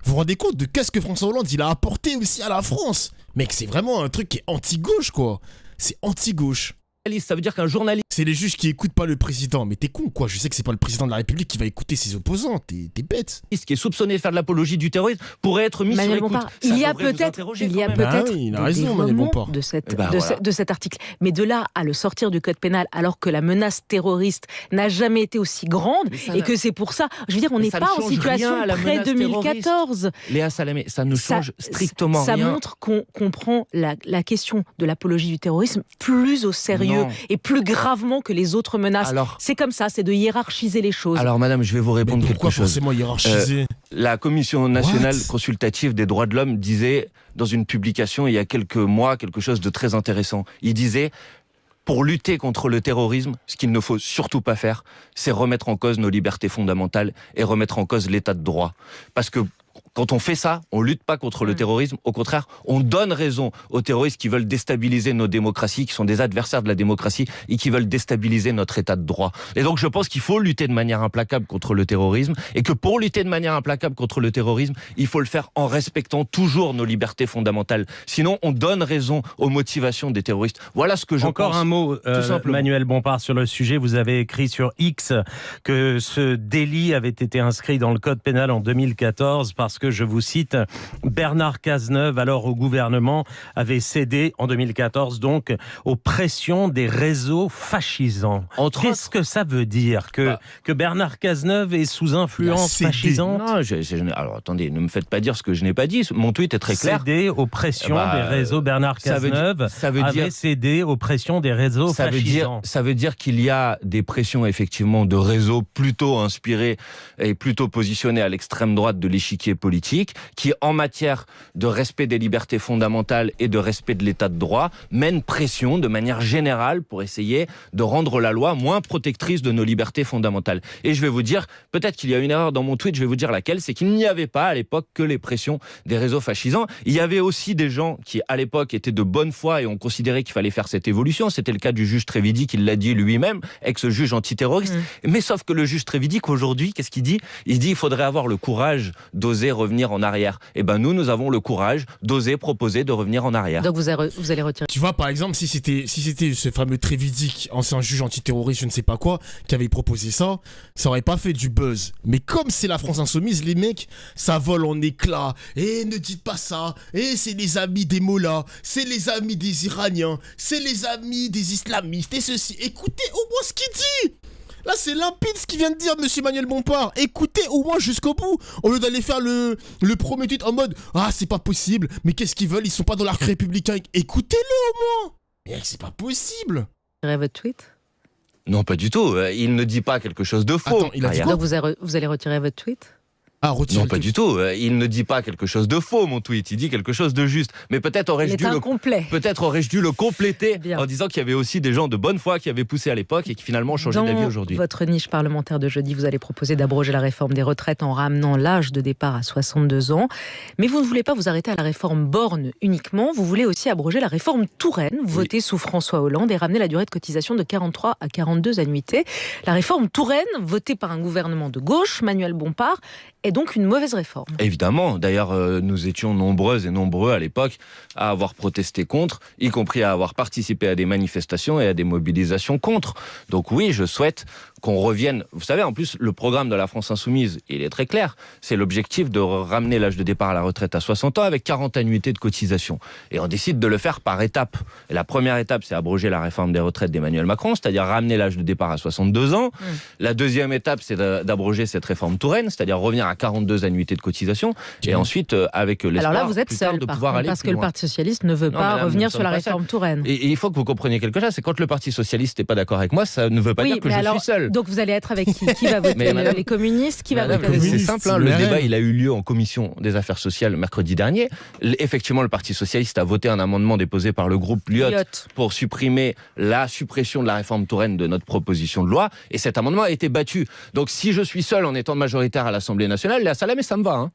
Vous vous rendez compte de qu'est-ce que François Hollande il a apporté aussi à la France? Mec, c'est vraiment un truc qui est anti-gauche, quoi. C'est anti-gauche. Ça veut dire qu'un journaliste c'est les juges qui écoutent pas le président. Mais t'es con, quoi. Je sais que c'est pas le président de la République qui va écouter ses opposants. T'es bête. Ce qui est soupçonné de faire de l'apologie du terrorisme pourrait être mis sur écoute. Il y a peut-être il a raison, Manuel Bompard. de cet article. Mais de là à le sortir du code pénal, alors que la menace terroriste n'a jamais été aussi grande, et que c'est pour ça, je veux dire, on n'est pas en situation pré-2014. Léa Salamé, ça ne change strictement rien. Ça montre qu'on prend la question de l'apologie du terrorisme plus au sérieux et plus gravement que les autres menaces. C'est comme ça, c'est de hiérarchiser les choses. Alors madame, je vais vous répondre quelque chose. Pourquoi forcément hiérarchiser La Commission nationale consultative des droits de l'homme disait dans une publication il y a quelques mois quelque chose de très intéressant. Il disait: pour lutter contre le terrorisme, ce qu'il ne faut surtout pas faire, c'est remettre en cause nos libertés fondamentales et remettre en cause l'état de droit. Parce que quand on fait ça, on lutte pas contre le terrorisme. Au contraire, on donne raison aux terroristes qui veulent déstabiliser nos démocraties, qui sont des adversaires de la démocratie et qui veulent déstabiliser notre état de droit. Et donc, je pense qu'il faut lutter de manière implacable contre le terrorisme et que pour lutter de manière implacable contre le terrorisme, il faut le faire en respectant toujours nos libertés fondamentales. Sinon, on donne raison aux motivations des terroristes. Voilà ce que je pense. Encore un mot, Manuel Bompard, sur le sujet. Vous avez écrit sur X que ce délit avait été inscrit dans le code pénal en 2014 parce que, je vous cite, Bernard Cazeneuve, alors au gouvernement, avait cédé en 2014 donc aux pressions des réseaux fascisants. Qu'est-ce que ça veut dire que Bernard Cazeneuve est sous influence fascisante? Non, alors attendez, ne me faites pas dire ce que je n'ai pas dit. Mon tweet est très clair. Cédé aux pressions des réseaux. Bernard Cazeneuve avait cédé aux pressions des réseaux fascisants. Ça veut dire qu'il y a des pressions effectivement de réseaux plutôt inspirés et plutôt positionnés à l'extrême droite de l'échiquier politique, qui, en matière de respect des libertés fondamentales et de respect de l'état de droit, mènent pression de manière générale pour essayer de rendre la loi moins protectrice de nos libertés fondamentales. Et je vais vous dire, peut-être qu'il y a une erreur dans mon tweet, je vais vous dire laquelle, c'est qu'il n'y avait pas à l'époque que les pressions des réseaux fascisants. Il y avait aussi des gens qui, à l'époque, étaient de bonne foi et ont considéré qu'il fallait faire cette évolution. C'était le cas du juge Trévidic, il l'a dit lui-même, ex-juge antiterroriste. Mais sauf que le juge Trévidic, aujourd'hui, qu'est-ce qu'il dit? Il dit qu'il faudrait avoir le courage d'oser revenir en arrière. Et ben nous avons le courage d'oser proposer de revenir en arrière. Donc vous allez retirer. Tu vois, par exemple, si c'était ce fameux Trévidic, ancien juge antiterroriste, je ne sais pas quoi, qui avait proposé ça, ça aurait pas fait du buzz. Mais comme c'est la France insoumise, les mecs, ça vole en éclats. Et ne dites pas ça. Et c'est les amis des mollahs, c'est les amis des Iraniens, c'est les amis des islamistes et ceci. Écoutez au moins ce qu'il dit. Là, c'est limpide ce qu'il vient de dire, monsieur Manuel Bompard. Écoutez au moins jusqu'au bout. Au lieu d'aller faire le premier tweet en mode « Ah, c'est pas possible, mais qu'est-ce qu'ils veulent? Ils sont pas dans l'arc républicain. » Écoutez-le au moins. Mais c'est pas possible. Votre tweet? Non, pas du tout. Il ne dit pas quelque chose de faux. Attends, il a dit quoi? Donc vous allez retirer votre tweet? Non, pas du tout. Il ne dit pas quelque chose de faux, mon tweet. Il dit quelque chose de juste. Mais peut-être aurais-je dû le compléter en disant qu'il y avait aussi des gens de bonne foi qui avaient poussé à l'époque et qui finalement ont changé d'avis aujourd'hui. Dans votre niche parlementaire de jeudi, vous allez proposer d'abroger la réforme des retraites en ramenant l'âge de départ à 62 ans. Mais vous ne voulez pas vous arrêter à la réforme Borne uniquement. Vous voulez aussi abroger la réforme Touraine, votée sous François Hollande, et ramener la durée de cotisation de 43 à 42 annuités. La réforme Touraine, votée par un gouvernement de gauche, Manuel Bompard, est donc une mauvaise réforme. Évidemment. D'ailleurs, nous étions nombreuses et nombreux à l'époque à avoir protesté contre, y compris à avoir participé à des manifestations et à des mobilisations contre. Donc oui, je souhaite qu'on revienne. Vous savez, en plus, le programme de la France Insoumise, il est très clair. C'est l'objectif de ramener l'âge de départ à la retraite à 60 ans avec 40 annuités de cotisation. Et on décide de le faire par étapes. Et la première étape, c'est abroger la réforme des retraites d'Emmanuel Macron, c'est-à-dire ramener l'âge de départ à 62 ans. La deuxième étape, c'est d'abroger cette réforme Touraine, c'est-à-dire revenir à 42 annuités de cotisation. Et ensuite, avec l'espoir alors là, vous êtes seul, de pouvoir aller parce plus que loin. le Parti Socialiste ne veut pas revenir sur la réforme Touraine. Et il faut que vous compreniez quelque chose, c'est quand le Parti Socialiste n'est pas d'accord avec moi, ça ne veut pas dire que je suis seul. Donc vous allez être avec qui va voter? Les communistes? Qui va voter avec vous? C'est simple, le débat il a eu lieu en commission des affaires sociales mercredi dernier. Effectivement, le Parti Socialiste a voté un amendement déposé par le groupe Lyot pour supprimer la suppression de la réforme Touraine de notre proposition de loi. Et cet amendement a été battu. Donc si je suis seul en étant majoritaire à l'Assemblée nationale, Léa Salamé, ça me va. Hein.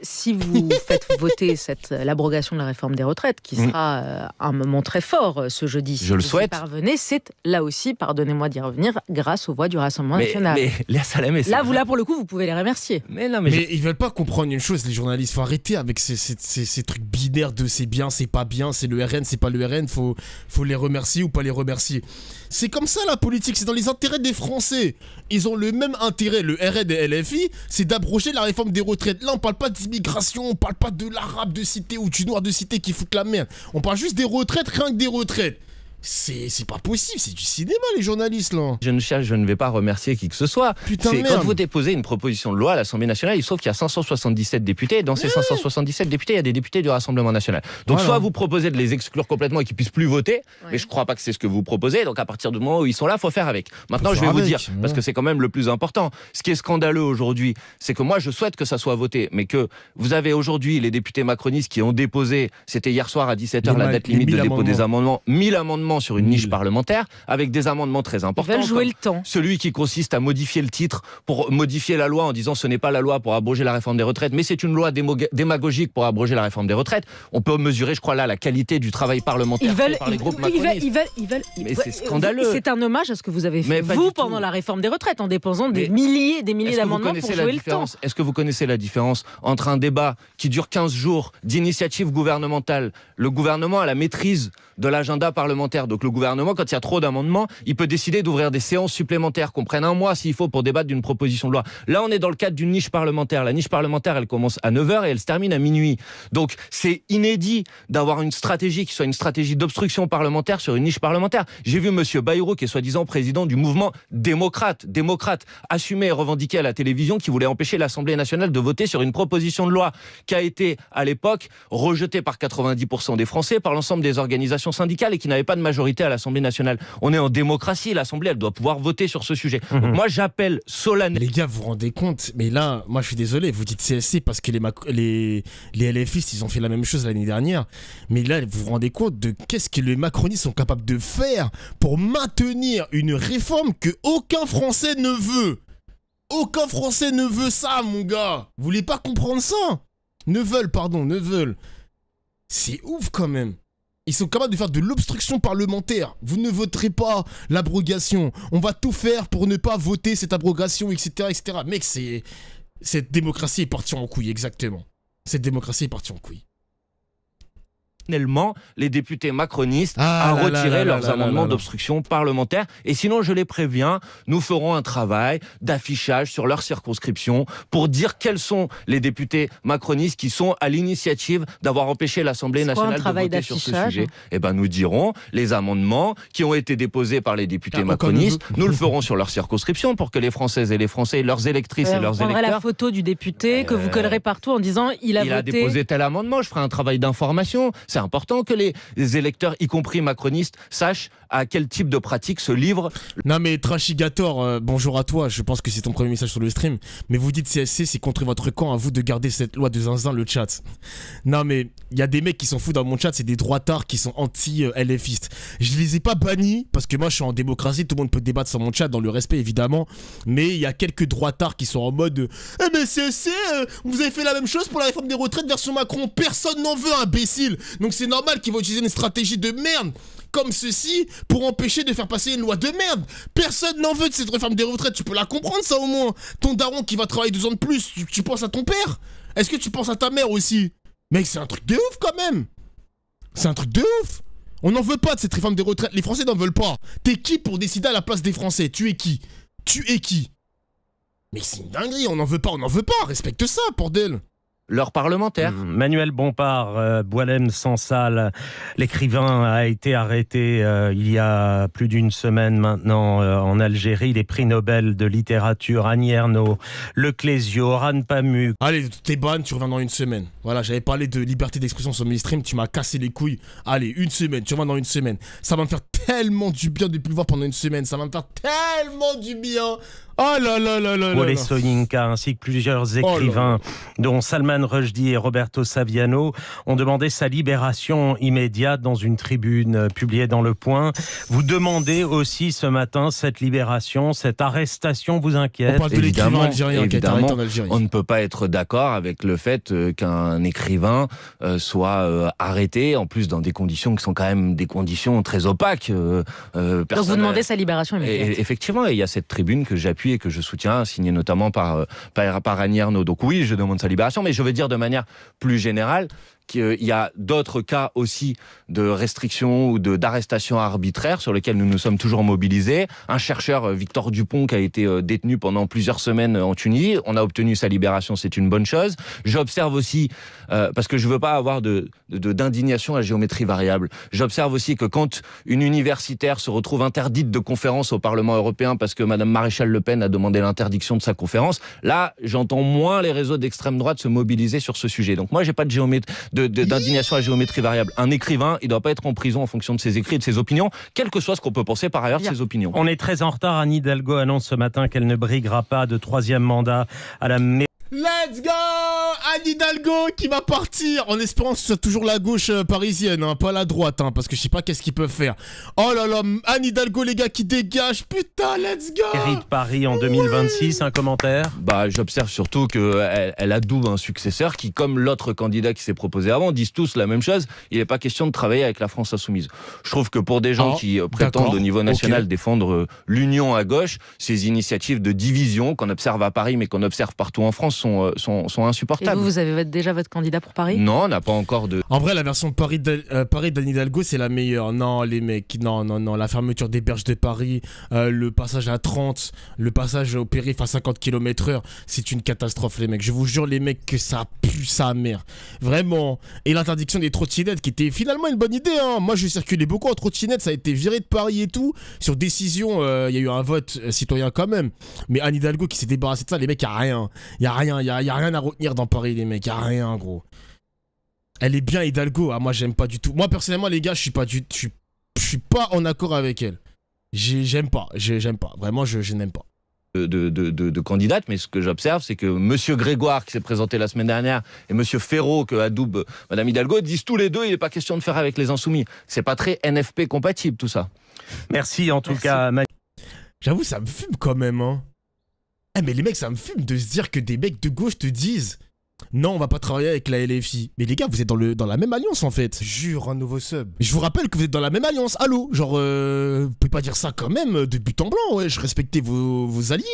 Si vous faites voter l'abrogation de la réforme des retraites, qui sera un moment très fort ce jeudi, je le souhaite. Parvenez, c'est là aussi, pardonnez-moi d'y revenir, grâce aux voix du Rassemblement national. Mais Léa Salamé, là, pour le coup, vous pouvez les remercier. Mais ils veulent pas comprendre une chose, les journalistes. Faut arrêter avec ces trucs binaires de c'est bien, c'est pas bien, c'est le RN, c'est pas le RN. Faut les remercier ou pas les remercier. C'est comme ça la politique, c'est dans les intérêts des Français. Ils ont le même intérêt, le RN et LFI, c'est d'abroger la réforme des retraites. Là, on parle pas d'immigration, on parle pas de l'arabe de cité ou du noir de cité qui foutent la merde. On parle juste des retraites, rien que des retraites. C'est pas possible, c'est du cinéma les journalistes là. Je ne vais pas remercier qui que ce soit. Putain, merde. Quand vous déposez une proposition de loi à l'Assemblée nationale, il se trouve qu'il y a 577 députés, et dans ces 577 députés, il y a des députés du Rassemblement national. Donc voilà. Soit vous proposez de les exclure complètement et qu'ils puissent plus voter, mais je crois pas que c'est ce que vous proposez, donc à partir du moment où ils sont là, il faut faire avec. Maintenant je vais vous dire, parce que c'est quand même le plus important, ce qui est scandaleux aujourd'hui, c'est que moi je souhaite que ça soit voté, mais que vous avez aujourd'hui les députés macronistes qui ont déposé, c'était hier soir à 17h la date limite de dépôt des amendements, 1000 amendements sur une niche parlementaire, avec des amendements très importants. Ils veulent jouer le temps. Celui qui consiste à modifier le titre pour modifier la loi en disant ce n'est pas la loi pour abroger la réforme des retraites, mais c'est une loi démagogique pour abroger la réforme des retraites. On peut mesurer, je crois là, la qualité du travail parlementaire fait par les groupes macronistes. Mais c'est scandaleux. C'est un hommage à ce que vous avez fait, vous, pendant la réforme des retraites, en déposant des milliers d'amendements pour jouer le temps. Est-ce que vous connaissez la différence entre un débat qui dure 15 jours d'initiative gouvernementale, le gouvernement a la maîtrise de l'agenda parlementaire, donc le gouvernement, quand il y a trop d'amendements, il peut décider d'ouvrir des séances supplémentaires, qu'on prenne un mois s'il faut pour débattre d'une proposition de loi. Là, on est dans le cadre d'une niche parlementaire. La niche parlementaire, elle commence à 9h et elle se termine à minuit. Donc, c'est inédit d'avoir une stratégie qui soit une stratégie d'obstruction parlementaire sur une niche parlementaire. J'ai vu monsieur Bayrou, qui est soi-disant président du mouvement démocrate, assumer et revendiquer à la télévision, qui voulait empêcher l'Assemblée nationale de voter sur une proposition de loi qui a été, à l'époque, rejetée par 90% des Français, par l'ensemble des organisations syndicales et qui n'avait pas de majorité à l'Assemblée nationale. On est en démocratie, l'Assemblée, elle doit pouvoir voter sur ce sujet. Donc moi, j'appelle solennellement... Les gars, vous vous rendez compte? Mais là, moi, je suis désolé, vous dites CSC parce que les LFistes, ils ont fait la même chose l'année dernière. Mais là, vous vous rendez compte de qu'est-ce que les macronistes sont capables de faire pour maintenir une réforme que aucun Français ne veut. Aucun Français ne veut ça, mon gars. Vous voulez pas comprendre ça? Ne veulent. C'est ouf quand même. Ils sont capables de faire de l'obstruction parlementaire. Vous ne voterez pas l'abrogation. On va tout faire pour ne pas voter cette abrogation, etc. etc. Mec, cette démocratie est partie en couille, exactement. Cette démocratie est partie en couille. Les députés macronistes à retirer leurs amendements d'obstruction parlementaire. Et sinon, je les préviens, nous ferons un travail d'affichage sur leur circonscription pour dire quels sont les députés macronistes qui sont à l'initiative d'avoir empêché l'Assemblée nationale de voter sur ce sujet. Eh ben, nous dirons les amendements qui ont été déposés par les députés macronistes. Nous le ferons sur leur circonscription pour que les Françaises et les Français, leurs électrices et leurs électeurs... On la photo du député que vous collerez partout en disant il a déposé tel amendement. Je ferai un travail d'information. C'est important que les électeurs, y compris macronistes, sachent à quel type de pratique se livre. Non mais Trashigator, bonjour à toi, je pense que c'est ton premier message sur le stream, mais vous dites CSC, c'est contre votre camp, à vous de garder cette loi de zinzin, le chat. Non mais, il y a des mecs qui s'en foutent dans mon chat, c'est des droitards qui sont anti-LFistes. Je les ai pas bannis, parce que moi je suis en démocratie, tout le monde peut débattre sur mon chat, dans le respect évidemment, mais il y a quelques droitards qui sont en mode eh mais CSC, vous avez fait la même chose pour la réforme des retraites version Macron, personne n'en veut, imbécile. Donc c'est normal qu'ils vont utiliser une stratégie de merde comme ceci pour empêcher de faire passer une loi de merde. Personne n'en veut de cette réforme des retraites, tu peux la comprendre ça au moins. Ton daron qui va travailler 2 ans de plus, tu penses à ton père? Est-ce que tu penses à ta mère aussi? Mec, c'est un truc de ouf quand même. C'est un truc de ouf. On n'en veut pas de cette réforme des retraites, les Français n'en veulent pas. T'es qui pour décider à la place des Français? Tu es qui? Mais c'est une dinguerie, on n'en veut pas, respecte ça, bordel. Leurs parlementaires. Manuel Bompard, Boualem Sansal, l'écrivain, a été arrêté il y a plus d'une semaine maintenant en Algérie. Les prix Nobel de littérature, Annie Ernaux, Le Clésio, Orhan Pamuk. Allez, t'es ban, tu reviens dans une semaine. Voilà, j'avais parlé de liberté d'expression sur mes streams, tu m'as cassé les couilles. Allez, une semaine, tu reviens dans une semaine. Ça va me faire tellement du bien de plus le voir pendant une semaine. Ça va me faire tellement du bien. Oh là là là là là. Wole Soyinka ainsi que plusieurs écrivains, dont Salman Rushdie et Roberto Saviano, ont demandé sa libération immédiate dans une tribune publiée dans Le Point. Vous demandez aussi ce matin cette libération, cette arrestation vous inquiète? On parle de l'écrivain algérien qui a été arrêté en Algérie. On ne peut pas être d'accord avec le fait qu'un écrivain soit arrêté, en plus dans des conditions qui sont quand même des conditions très opaques. Donc vous demandez sa libération immédiate. Effectivement, il y a cette tribune que j'appuie et que je soutiens, signée notamment par Annie Ernaux. Donc oui, je demande sa libération, mais je veux dire de manière plus générale qu'il y a d'autres cas aussi de restrictions ou d'arrestations arbitraires sur lesquels nous nous sommes toujours mobilisés. Un chercheur, Victor Dupont, qui a été détenu pendant plusieurs semaines en Tunisie. On a obtenu sa libération, c'est une bonne chose. J'observe aussi, parce que je veux pas avoir d'indignation à géométrie variable, j'observe aussi que quand une universitaire se retrouve interdite de conférence au Parlement européen parce que Madame Maréchal Le Pen a demandé l'interdiction de sa conférence, là, j'entends moins les réseaux d'extrême droite se mobiliser sur ce sujet. Donc moi, j'ai pas d'indignation à géométrie variable. Un écrivain, il doit pas être en prison en fonction de ses écrits et de ses opinions, quel que soit ce qu'on peut penser par ailleurs de ses opinions. On est très en retard. Anne Hidalgo annonce ce matin qu'elle ne briguera pas de 3e mandat à la mairie. Let's go! Anne Hidalgo qui va partir en espérant que ce soit toujours la gauche parisienne, hein, pas la droite, hein, parce que je sais pas qu'est-ce qu'ils peuvent faire. Oh là là, Anne Hidalgo, les gars, qui dégagent, putain, let's go! Mairie de Paris en 2026, un commentaire? J'observe surtout qu'elle adoube un successeur qui, comme l'autre candidat qui s'est proposé avant, disent tous la même chose. Il n'est pas question de travailler avec la France Insoumise. Je trouve que pour des gens qui prétendent au niveau national défendre l'union à gauche, ces initiatives de division qu'on observe à Paris mais qu'on observe partout en France sont insupportables. Et vous avez déjà votre candidat pour Paris? Non, on n'a pas encore de... En vrai, la version Paris d'Anne Hidalgo, c'est la meilleure. Non, les mecs, non, la fermeture des berges de Paris, le passage à 30, le passage au périph' à 50 km/h, c'est une catastrophe, les mecs. Je vous jure, les mecs, que ça pue sa mère. Vraiment. Et l'interdiction des trottinettes, qui était finalement une bonne idée, hein. Moi, je circulais beaucoup en trottinette, ça a été viré de Paris et tout. Sur décision, il y a eu un vote citoyen quand même. Mais Anne Hidalgo qui s'est débarrassée de ça, les mecs, il n'y a rien. Il n'y a rien à retenir dans Paris, les mecs. Il n'y a rien, gros. Elle est bien, Hidalgo. Ah, moi, j'aime pas du tout. Moi, personnellement, les gars, je suis pas en accord avec elle. J'aime pas. Vraiment, je n'aime pas. De candidate, mais ce que j'observe, c'est que Monsieur Grégoire, qui s'est présenté la semaine dernière, et Monsieur Ferraud, que adoube Madame Hidalgo, disent tous les deux, il n'est pas question de faire avec les Insoumis. C'est pas très NFP compatible, tout ça. Merci, en tout cas. J'avoue, ça me fume quand même, hein. Eh mais les mecs, ça me fume de se dire que des mecs de gauche te disent non, on va pas travailler avec la LFI. Mais les gars, vous êtes dans la même alliance en fait. Jure, un nouveau sub. Je vous rappelle que vous êtes dans la même alliance. Allô, genre, vous pouvez pas dire ça quand même de but en blanc, ouais. Je respectais vos alliés.